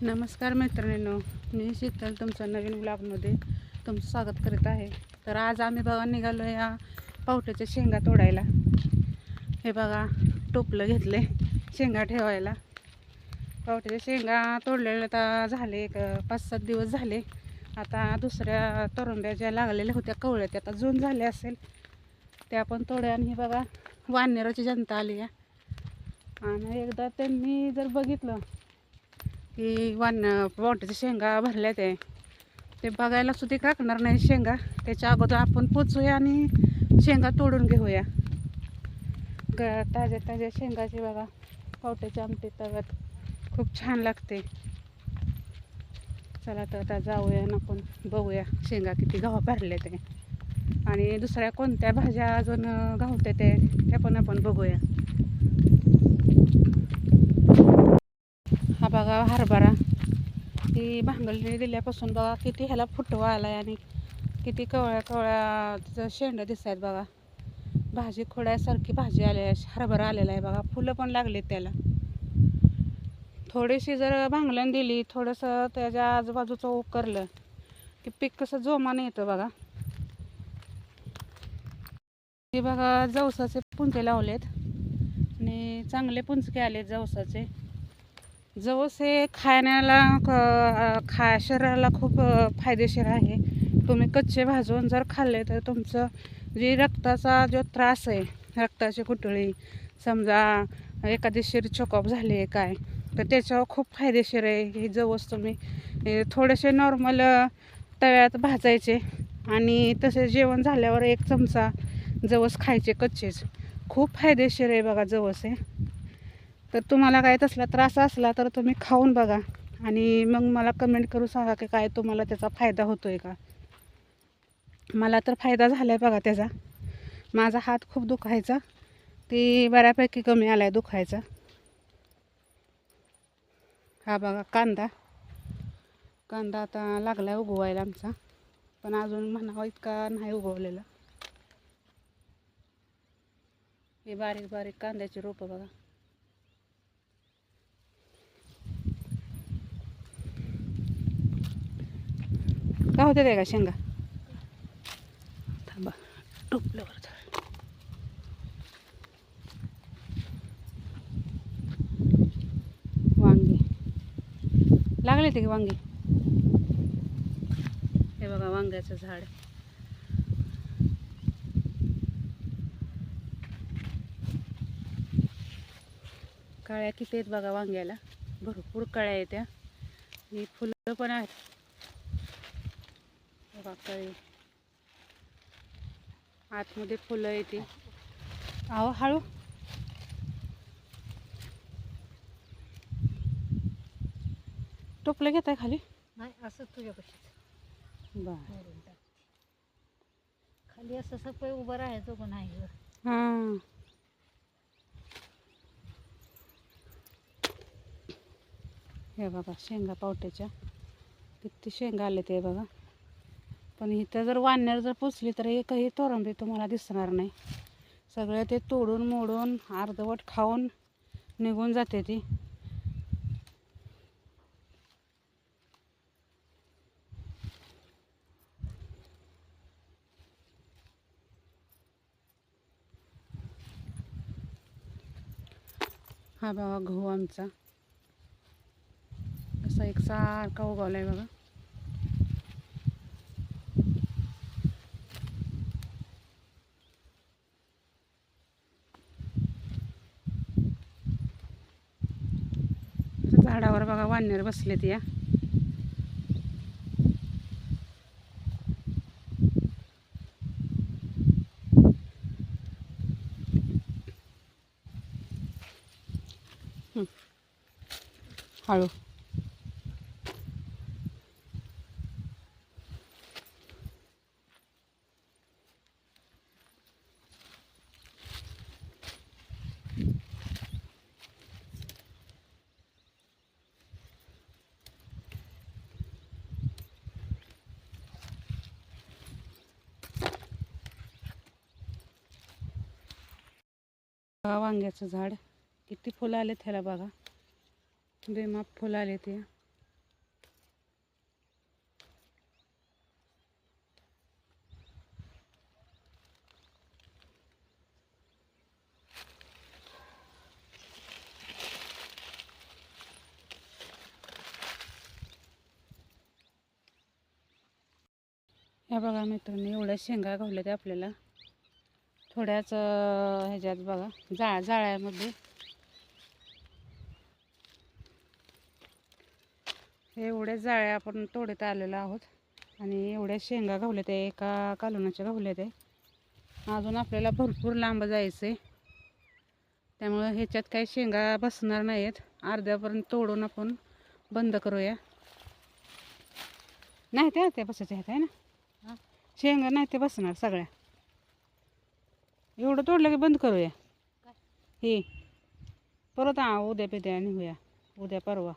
नमस्कार मैत्रिणींनो, मी शीतल तुमचं नवीन ब्लॉगमध्ये तुमचं स्वागत करीत आहे. तर आज आम्ही बघा निघालो या पावट्याच्या शेंगा तोडायला. हे बघा टोपलं घेतले शेंगा ठेवायला. पावट्याच्या शेंगा तोडलेल्या आता झाले एक 5-7 दिवस झाले. आता दुसऱ्या तरुंब्या ज्या लागलेल्या होत्या कवळ्या त्या आता जून झाले असेल त्या पण तोड्या. आणि हे बघा वानराची जनता आली आहे. आणि एकदा त्यांनी जर बघितलं की पावट्याच्या शेंगा भरल्या ते बघायला सुद्धा टाकणार नाही शेंगा. त्याच्या अगोदर आपण पोचूया आणि शेंगा तोडून घेऊया. ताज्या ताज्या शेंगाची बघा पावट्याच्या आमटी तव्यात खूप छान लागते. चला तर आता जाऊया ना, आपण बघूया शेंगा किती गाव भरले ते आणि दुसऱ्या कोणत्या भाज्या अजून गावते त्या पण आपण बघूया. हा बघा हरभरा ती भांगलणी दिल्यापासून बघा किती ह्याला फुटवा आलाय आणि किती कवळ्या कवळ्या तिचं शेंड दिसत आहेत बघा. भाजी खोड्यासारखी भाजी आली आहे, हरभरा आलेला आहे बघा. फुलं पण लागले त्याला. थोडीशी जर भांगलन दिली, थोडंसं त्याच्या आजूबाजूचं उकरलं की पीक कसं जोमाने येतं बघा. हे बघा जवसाचे पुंजे लावलेत आणि चांगले पुंजके आलेत जवसाचे. जवस हे खाण्याला शरीराला खूप फायदेशीर आहे. तुम्ही कच्चे भाजून जर खाल्ले तर तुमचं जे रक्ताचा जो त्रास आहे, रक्ताची गुठळी समजा एखादी शिर चोकअप झाली आहे काय, तर त्याच्यावर खूप फायदेशीर आहे हे जवस. तुम्ही थोडेसे नॉर्मल तव्यात भाजायचे आणि तसे जेवण झाल्यावर 1 चमचा जवस खायचे कच्चेच. खूप फायदेशीर आहे बघा जवस आहे. तर तुम्हाला काय तसला त्रास असला तर तुम्ही खाऊन बघा आणि मग मला कमेंट करून सांगा की काय तुम्हाला त्याचा फायदा होतो आहे का. मला तर फायदा झाला आहे बघा त्याचा. माझा हात खूप दुखायचा, ती बऱ्यापैकी कमी आला आहे दुखायचा. हा बघा कांदा आता लागला आहे उगवायला आमचा, पण अजून म्हणावं इतका नाही उगवलेला. हे बारीक बारीक कांद्याची रोपं बघा. का होते ते का शेंगा. थांबा टोपल्यावर वांगी लागले ते की वांगी. हे बघा वांग्याचं झाड. काळ्या किती आहेत बघा वांग्याला, भरपूर काळ्या आहेत त्या. ही फुलं पण आहेत बघा कळी, आतमध्ये फुलं येते. आहो हळू. टोपलं घेताय खाली नाही असं तुझ्यापाशी बर. खाली असं सपय उभं राहायचं पण आहे. हां हे बघा शेंगा पावट्याच्या किती शेंगा आले ते बघा. पण इथं जर वानर जर पुसली तर एकही तोरंबी तुम्हाला दिसणार नाही. सगळे ते तोडून मोडून अर्धवट खाऊन निघून जाते ती. हा बघा गहू आमचा असा एकसारखा उगवला आहे बघा. झाडावर बघा वानर बसलेत या. हळू वांग्याचं झाड किती फुलं आले त्याला बघा. बेमाप फुलं आले ते. ह्या बघा मित्रांनो, एवढ्या शेंगा घावल्या त्या आपल्याला थोड्याच ह्याच्यात बघा जाळ्यामध्ये एवढ्या जाळ्या आपण तोडत आलेलो आहोत. आणि एवढ्या शेंगा घावल्या त्या एका कालवणाच्या घावल्या त्या. अजून आपल्याला भरपूर लांब जायचं आहे, त्यामुळं ह्याच्यात काही शेंगा बसणार नाहीत. अर्ध्यापर्यंत तोडून आपण बंद करूया. नाही त्या बसायच्या आहेत आहे ना, शेंगा नाही ते बसणार सगळ्या. एवढं तोडलं की बंद करूया. हे परत उद्या पिद्या निघूया, उद्या परवा.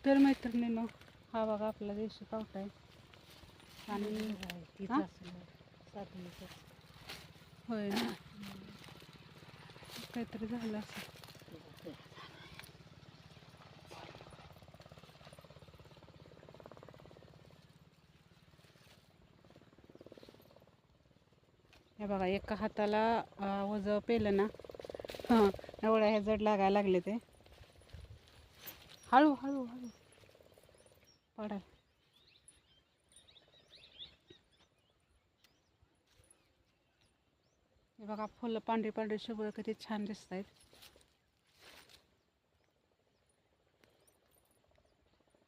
तर मैत्रिणींनो, हा बघा आपला देशी पावटा आहे. आणि हा? होय ना, काहीतरी झालं असं. हे बघा एका हाताला वजं पेलं ना, हां एवढ्या हे जड लागायला लागले ते. हळू हळू हळू पडाल. हे बघा फुलं पांढरी पांढरी शुभ्र किती छान दिसत आहेत.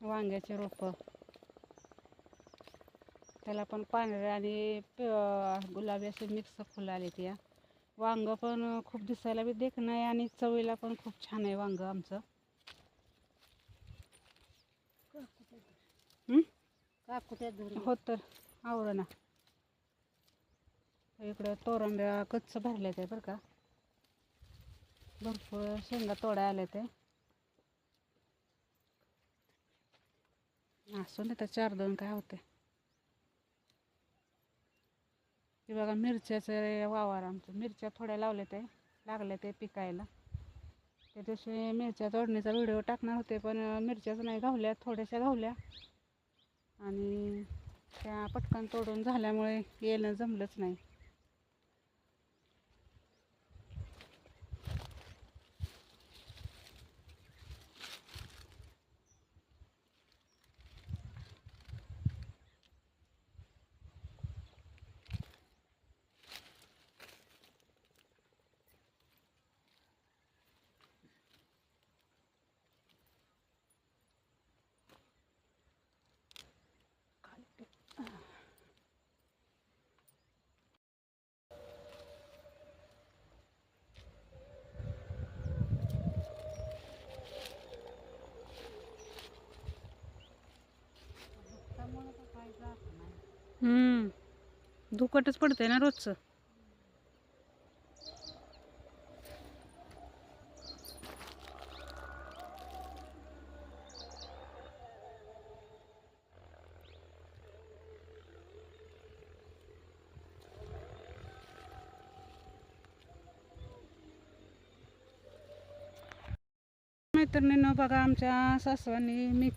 वांग्याचे रोप, त्याला पण पांढरे आणि गुलाबी असे मिक्स फुलं आले ती. वांग पण खूप दिसायला बी देखणं आहे आणि चवीला पण खूप छान आहे वांग आमचं. हो तर आवडं ना. इकडं तोरंब्या कच्च भरले ते बरं का, भरपूर शेंगा तोडा आले ते. असून तर 4-2 काय होते. हे बघा मिरच्याचं वावर आमचं, मिरच्या थोड्या लावल्या ते, लागल्या ते पिकायला. त्या दिवशी मिरच्या तोडणीचा व्हिडिओ टाकणार होते, पण मिरच्याच नाही घावल्या, थोड्याशा घावल्या. आणि त्या पटकन तोडून झाल्यामुळे येणं जमलंच नाही. धुकटच पडतंय ना रोजचं. मैत्रिणींनो बघा, आमच्या सासवांनी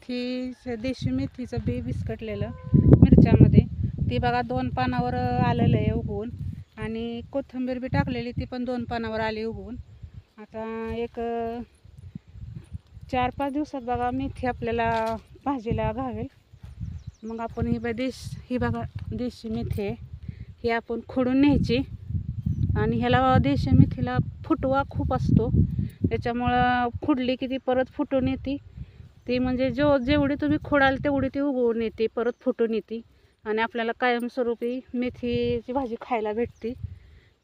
देशी मेथीचं बी विस्कटलेलं मिरच्यामध्ये. ती बघा 2 पानावर आलेलं आहे उगवून. आणि कोथिंबीर बी टाकलेली, ती पण 2 पानावर आली उगवून. आता एक 4-5 दिवसात बघा मेथी आपल्याला भाजीला घावेल. मग आपण ही बघा देशी मेथी आहे, ही आपण खोडून न्यायची. आणि ह्याला देशी मेथीला फुटवा खूप असतो, त्याच्यामुळं खुडली की ती परत फुटून येते. ती म्हणजे जेवढी तुम्ही खोडाल तेवढी ती उगवून येते, परत फुटून येते. आणि आपल्याला कायमस्वरूपी मेथीची भाजी खायला भेटते.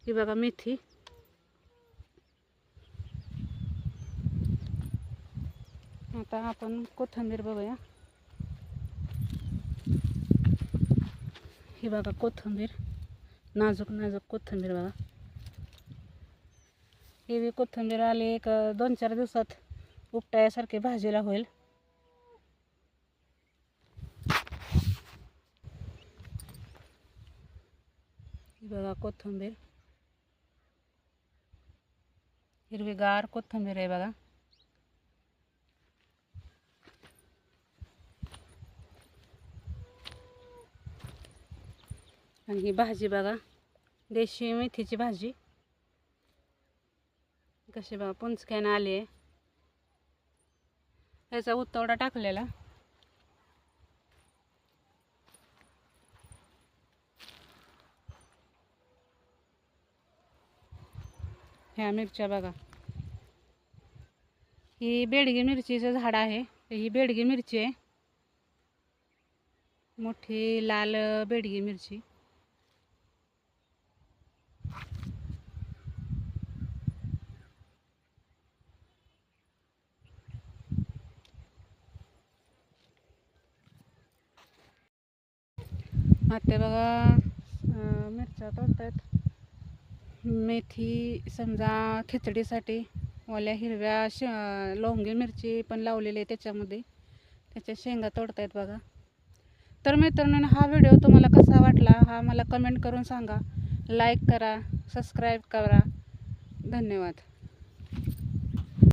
ही बघा मेथी. आता आपण कोथिंबीर बघूया. ही बघा कोथिंबीर, नाजूक नाजूक कोथिंबीर बघा. ही बी कोथिंबीर आली एक 2-4 दिवसात उपटायासारखी भाजीला होईल. ही बघा कोथिंबीर, हिरवीगार कोथिंबीर आहे बघा. आणि ही भाजी बघा, देशी मेथीची भाजी. कशी बघा पुंचक्यानं आली आहे. ह्याचा उत्तवडा टाकलेला. ह्या मिरच्या बघा, ही बेडगी मिरचीचं झाड आहे. ही बेडगी मिरची आहे, मोठी लाल बेडगी मिरची. आता बघा मिरच्या तोडतायत. मेथी समजा खिचडीसाठी, ओल्या हिरव्या लवंगी मिरची पण लावलेली आहे त्याच्यामध्ये, त्याच्या शेंगा तोडतायत बघा. तर मित्रांनो, हा व्हिडिओ तुम्हाला कसा वाटला हा मला कमेंट करून सांगा. लाईक करा, सबस्क्राईब करा. धन्यवाद.